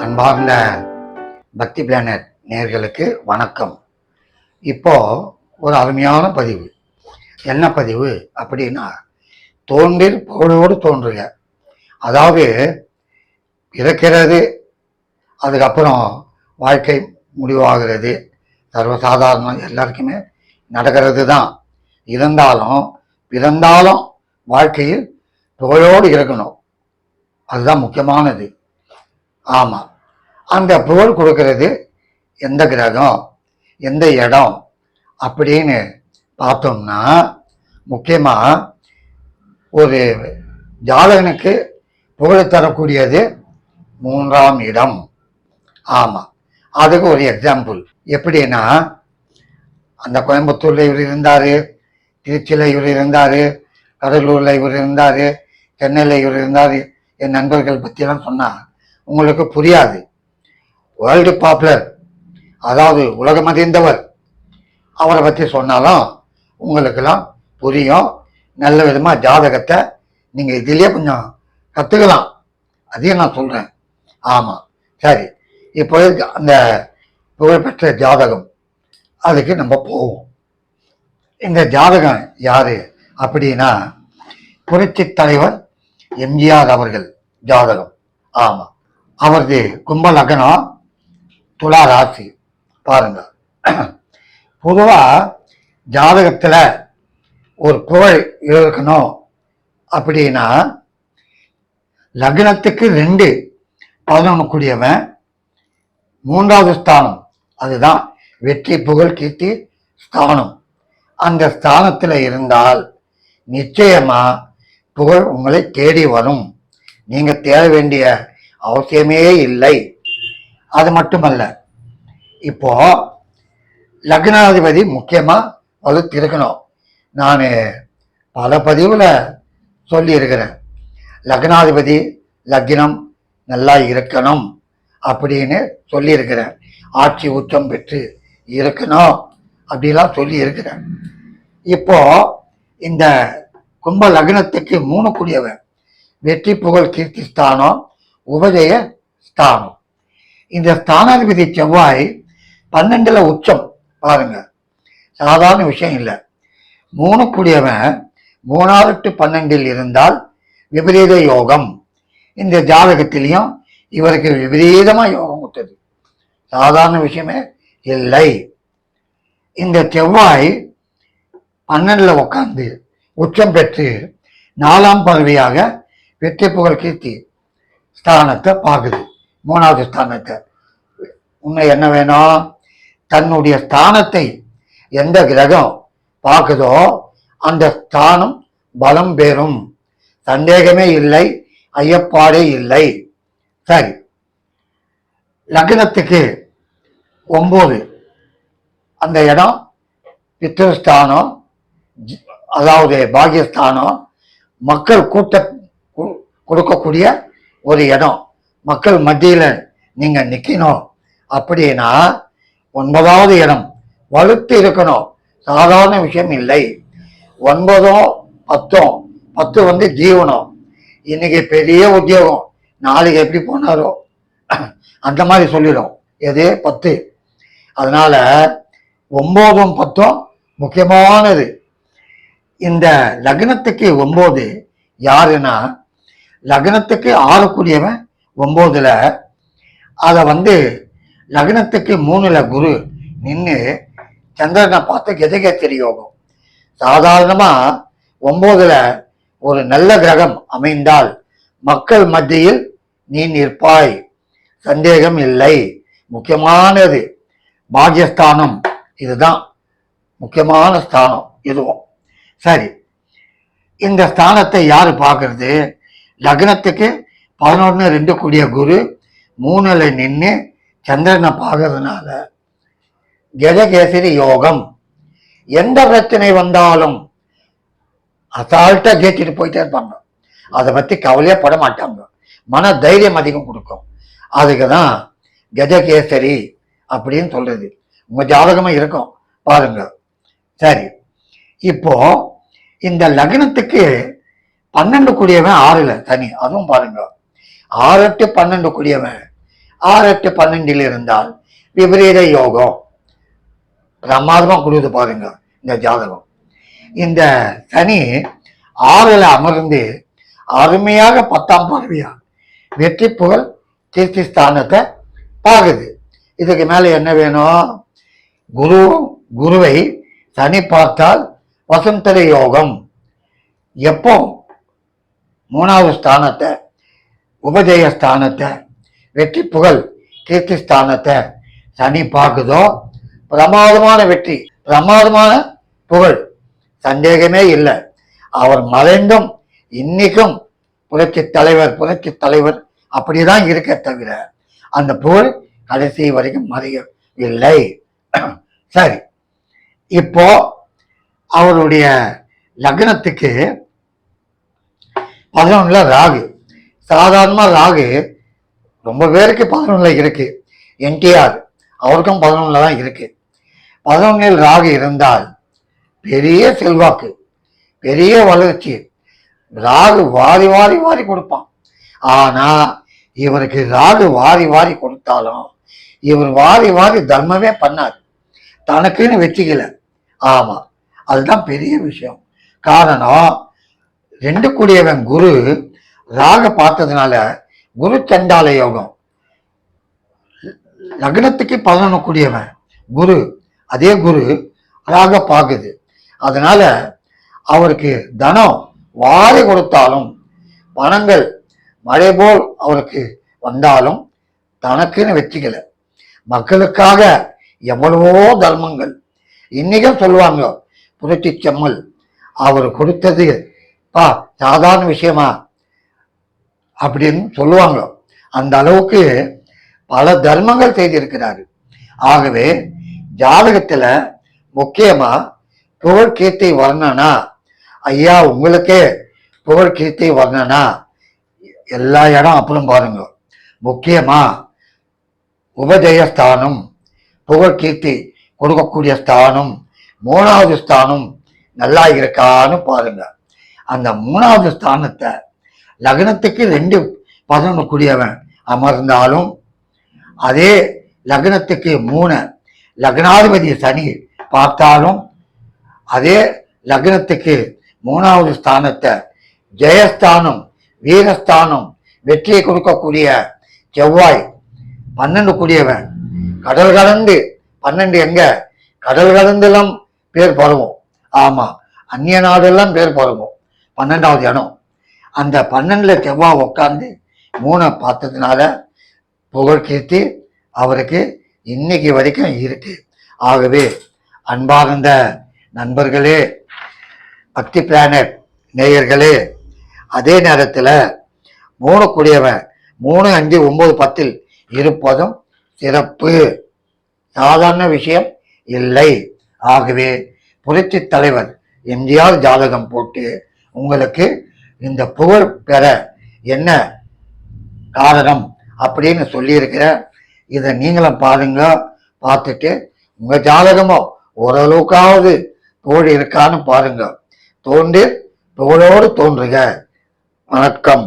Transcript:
அன்பார்ந்த பக்தி பிளானட் நேயர்களுக்கு வணக்கம். இப்போ ஒரு அருமையான பதிவு. என்ன பதிவு அப்படின்னா, தோன்றில் புகழோடு தோன்றுக. அதாவது இறக்கிறது, அதுக்கப்புறம் வாழ்க்கை முடிவாகிறது, சர்வசாதாரணம் எல்லாருக்குமே நடக்கிறது தான். இருந்தாலும் பிறந்தாலும் வாழ்க்கையில் புகழோடு இருக்கணும், அதுதான் முக்கியமானது. ஆமாம், அந்த புகழ் கொடுக்கறது எந்த கிரகம், எந்த இடம் அப்படின்னு பார்த்தோம்னா, முக்கியமாக ஒரு ஜாதகனுக்கு புகழ் தரக்கூடியது 3ஆம் இடம். ஆமாம், அதுக்கு ஒரு எக்ஸாம்பிள் எப்படின்னா, அந்த கோயம்புத்தூரில் இவர் இருந்தார், திருச்சியில் இவர் இருந்தார், கடலூரில் இவர் இருந்தார், சென்னையில் இவர் இருந்தார். என் நண்பர்கள் பற்றியெல்லாம் சொன்னால் உங்களுக்கு புரியாது. வேர்ல்டு பாப்புலர், அதாவது உலகம் அறிந்தவர், அவரை பற்றி சொன்னாலும் உங்களுக்கெல்லாம் புரியும். நல்ல விதமாக ஜாதகத்தை நீங்கள் இதிலே கொஞ்சம் கற்றுக்கலாம், அதையும் நான் சொல்கிறேன். ஆமாம், சரி. இப்போ அந்த புகழ்பெற்ற ஜாதகம், அதுக்கு நம்ம போவோம். இந்த ஜாதகம் யாரு அப்படின்னா, புரட்சி தலைவர் எம்ஜிஆர் அவர்கள் ஜாதகம். ஆமாம், அவரது கும்ப லக்னம், துலா ராசி. பாருங்க, பொதுவாக ஜாதகத்தில் ஒரு புகழ் இருக்கணும் அப்படின்னா, லக்னத்துக்கு 2 11 கூடியவன் 3வது ஸ்தானம், அதுதான் வெற்றி புகழ் கீர்த்தி ஸ்தானம். அந்த ஸ்தானத்தில் இருந்தால் நிச்சயமா புகழ் உங்களை தேடி வரும். நீங்க தேட வேண்டிய அவசியமே இல்லை. அது மட்டுமல்ல, இப்போ லக்னாதிபதி முக்கியமா வலுத்து இருக்கணும். நான் பல பதிவுல சொல்லி இருக்கிறேன், லக்னாதிபதி லக்னம் நல்லா இருக்கணும் அப்படின்னு சொல்லி இருக்கிறேன். ஆட்சி உச்சம் பெற்று இருக்கணும் அப்படிலாம் சொல்லி இருக்கிறேன். இப்போ இந்த கும்ப லக்னத்துக்கு 3 கூடியவன் வெற்றி புகழ் கீர்த்தி ஸ்தானம், உபஜய ஸ்தானம். இந்த ஸ்தானாதிபதி செவ்வாய் 12ல் உச்சம். பாருங்க, சாதாரண விஷயம் இல்லை. 3 கூடியவன் 3வது to 12ல் இருந்தால் விபரீத யோகம். இந்த ஜாதகத்திலையும் இவருக்கு விபரீதமா யோகம் கொடுத்தது, சாதாரண விஷயமே இல்லை. இந்த செவ்வாய் 12ல் உட்கார்ந்து உச்சம் பெற்று 4ஆம் பதவியாக வெற்றி புகழ் கீர்த்தி ஸ்தானத்தை பார்க்குது, 3வது ஸ்தானத்தை. உன்னை என்ன வேணும், தன்னுடைய ஸ்தானத்தை எந்த கிரகம் பார்க்குதோ அந்த ஸ்தானம் பலம் பெறும், சந்தேகமே இல்லை, ஐயப்பாடே இல்லை. சரி, லக்னத்துக்கு 9 அந்த இடம் பித்ருஸ்தானம், அதாவது பாகியஸ்தானம், மக்கள் கூட்ட கொடுக்கக்கூடிய ஒரு இடம். மக்கள் மத்தியில் நீங்க நிக்கணும் அப்படின்னா 9வது இடம் வலுத்து இருக்கணும், சாதாரண விஷயம் இல்லை. 9 10 ஜீவனம். இன்னைக்கு பெரிய உத்தியோகம், நாளைக்கு எப்படி போனாரோ அந்த மாதிரி சொல்லிடும். எது 10. அதனால 9 10 முக்கியமானது. இந்த லக்னத்துக்கு 9 யாருன்னா, லக்னத்துக்கு 6 கூடியவன் 9ல், அதை லக்னத்துக்கு 3ல் குரு நின்று சந்திரனை பார்த்து கஜகேசரி யோகம். சாதாரணமா 9ல் ஒரு நல்ல கிரகம் அமைந்தால் மக்கள் மத்தியில் நீ நிற்பாய், சந்தேகம் இல்லை. முக்கியமானது பாகியஸ்தானம், இதுதான் முக்கியமான ஸ்தானம் இதுவும். சரி, இந்த ஸ்தானத்தை யாரு பார்க்கறது? லக்னத்துக்கு 11 2 கூடிய குரு 3ல் நின்று சந்திரனை பார்க்கறதுனால கஜகேசரி யோகம். எந்த பிரச்சனை வந்தாலும் அசால்ட்டா ஜெயிச்சுட்டு போயிட்டே இருப்பாங்க, அதை பத்தி கவலையே பட மாட்டாங்க, மன தைரியம் அதிகம் கொடுக்கும். அதுக்குதான் கஜகேசரி அப்படின்னு சொல்றது. உங்க ஜாதகமா இருக்கும், பாருங்க. சரி, இப்போ இந்த லக்னத்துக்கு 12 கூடியவன் 6ல் சனி, அதுவும் பாருங்க. 6 to 12 கூடியவன் 6, 8, 12 இருந்தால் விபரீத யோகம். பிரமாதமா கொடுத்து பாருங்க இந்த ஜாதகம். இந்த சனி 6ல் அமர்ந்து அருமையாக 10ஆம் பார்வையா வெற்றி புகழ் கீர்த்தி ஸ்தானத்தை பார்க்குது. இதுக்கு மேல என்ன வேணும்? குருவை சனி பார்த்தால் வசந்தர யோகம். எப்போ 3வது ஸ்தானத்தை, உபஜய ஸ்தானத்தை, வெற்றி புகழ் கீர்த்தி ஸ்தானத்தை சனி பார்க்குதோ பிரமாதமான வெற்றி, பிரமாதமான புகழ், சந்தேகமே இல்லை. அவர் மறைந்தும் இன்னைக்கும் புரட்சி தலைவர் அப்படிதான் இருக்க தவிர அந்த புகழ் கடைசி வரைக்கும் மறையவில்லை. சரி, இப்போ அவருடைய லக்னத்துக்கு 11ல் ராகு. சாதாரணமா ராகு ரொம்ப பேருக்கு 11ல் இருக்கு. என்டிஆர் அவருக்கும் 11ல் தான் இருக்கு. 11ல் ராகு இருந்தால் பெரிய செல்வாக்கு, பெரிய வளர்ச்சி. ராகு வாரி வாரி வாரி கொடுப்பான். ஆனா இவருக்கு ராகு வாரி வாரி கொடுத்தாலும் இவர் வாரி வாரி தர்மமே பண்ணார், தனக்குன்னு வச்சுக்கல. ஆமா, அதுதான் பெரிய விஷயம். காரணம் 2 கூடியவன் குரு ராக பார்த்ததுனால குரு சண்டால யோகம். லக்னத்துக்கு 11 கூடியவன் குரு, அதே குரு ராக பார்க்குது. அதனால அவருக்கு தனம் வாரி கொடுத்தாலும், பணங்கள் மழை போல் அவருக்கு வந்தாலும் தனக்குன்னு வச்சுக்கல. மக்களுக்காக எவ்வளவோ தர்மங்கள். இன்னைக்கும் சொல்லுவாங்க, புரட்சி செம்மல் அவர் கொடுத்தது சாதாரண விஷயமா அப்படின்னு சொல்லுவாங்க. அந்த அளவுக்கு பல தர்மங்கள் செய்திருக்கிறாரு. ஆகவே ஜாதகத்துல முக்கியமா புகழ் கீர்த்தி வர்ணனா, ஐயா உங்களுக்கே புகழ் கீர்த்தி வர்ணனா எல்லா இடம் அப்புறம் பாருங்க. முக்கியமா உபஜயஸ்தானம், புகழ் கீர்த்தி கொடுக்கக்கூடிய ஸ்தானம், 3வது ஸ்தானம் நல்லா இருக்கான்னு பாருங்க. அந்த 3வது ஸ்தானத்தை லக்னத்துக்கு 2 11 கூடியவன் அமர்ந்தாலும், அதே லக்னத்துக்கு 3 லக்னாதிபதி சனி பார்த்தாலும், அதே லக்னத்துக்கு 3வது ஸ்தானத்தை ஜெயஸ்தானம், வீரஸ்தானம், வெற்றியை கொடுக்கக்கூடிய செவ்வாய் 12 கூடியவன், கடல் கடந்து 12 எங்க கடல் கடந்தெல்லாம் பேர் பரவும். ஆமா, அந்நிய நாடெல்லாம் பேர் பரவும் 12வது இடம். அந்த 12ல் செவ்வாய் உட்கார்ந்து 3 பார்த்ததுனால புகழ் கீர்த்தி அவருக்கு இன்னைக்கு வரைக்கும் இருக்கு. ஆகவே அன்பார்ந்த நண்பர்களே, பக்தி பிளானட் நேயர்களே, அதே நேரத்தில் 3 கூடியவன் 3, 5, 9, 10 இருப்பதும் சிறப்பு, சாதாரண விஷயம் இல்லை. ஆகவே புரட்சி தலைவர் எம்ஜிஆர் ஜாதகம் போட்டு உங்களுக்கு இந்த புகழ் பெற என்ன காரணம் அப்படின்னு சொல்லியிருக்கிற. இதை நீங்களும் பாருங்க. பார்த்துட்டு உங்க ஜாதகமோ ஓரளவுக்காவது புகழ் இருக்கான்னு பாருங்க. தோன்றி புகழோடு தோன்றுக. வணக்கம்.